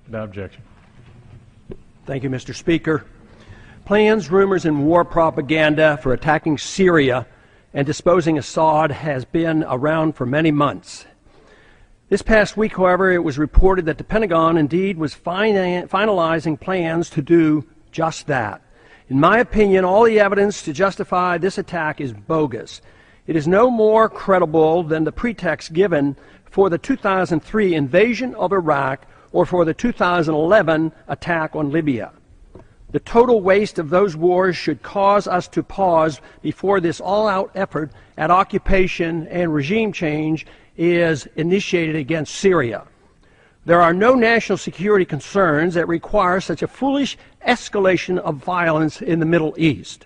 Without objection. Thank you, Mr. Speaker. Plans, rumors, and war propaganda for attacking Syria and disposing Assad has been around for many months. This past week, however, it was reported that the Pentagon indeed was finalizing plans to do just that. In my opinion, all the evidence to justify this attack is bogus. It is no more credible than the pretext given for the 2003 invasion of Iraq or for the 2011 attack on Libya. The total waste of those wars should cause us to pause before this all-out effort at occupation and regime change is initiated against Syria. There are no national security concerns that require such a foolish escalation of violence in the Middle East.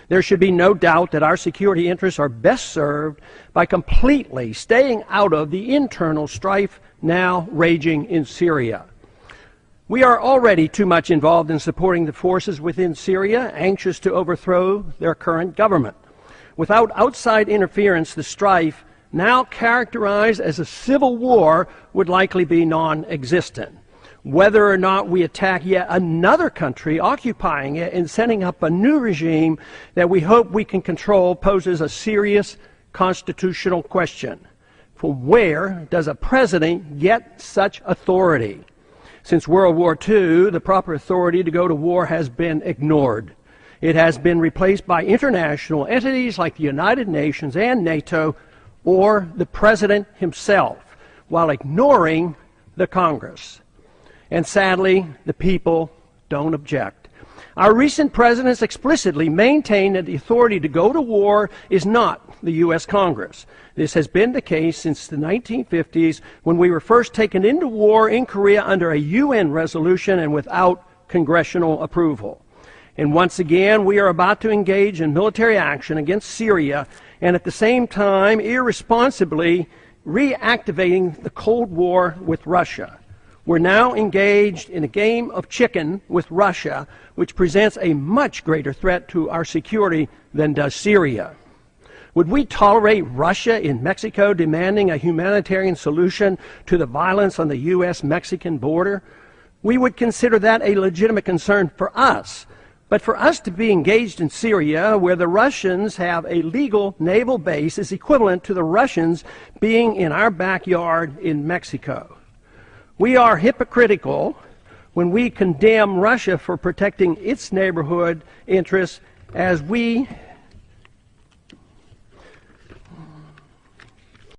There should be no doubt that our security interests are best served by completely staying out of the internal strife now raging in Syria. We are already too much involved in supporting the forces within Syria, anxious to overthrow their current government. Without outside interference, the strife, now characterized as a civil war, would likely be non-existent. Whether or not we attack yet another country occupying it and setting up a new regime that we hope we can control poses a serious constitutional question. From where does a president get such authority? Since World War II, the proper authority to go to war has been ignored. It has been replaced by international entities like the United Nations and NATO, or the president himself, while ignoring the Congress. And sadly, the people don't object. Our recent presidents explicitly maintain that the authority to go to war is not the U.S. Congress. This has been the case since the 1950s, when we were first taken into war in Korea under a UN resolution and without congressional approval. And once again, we are about to engage in military action against Syria and at the same time irresponsibly reactivating the Cold War with Russia. We're now engaged in a game of chicken with Russia, which presents a much greater threat to our security than does Syria. Would we tolerate Russia in Mexico demanding a humanitarian solution to the violence on the U.S.-Mexican border? We would consider that a legitimate concern for us. But for us to be engaged in Syria, where the Russians have a legal naval base, is equivalent to the Russians being in our backyard in Mexico. We are hypocritical when we condemn Russia for protecting its neighborhood interests as we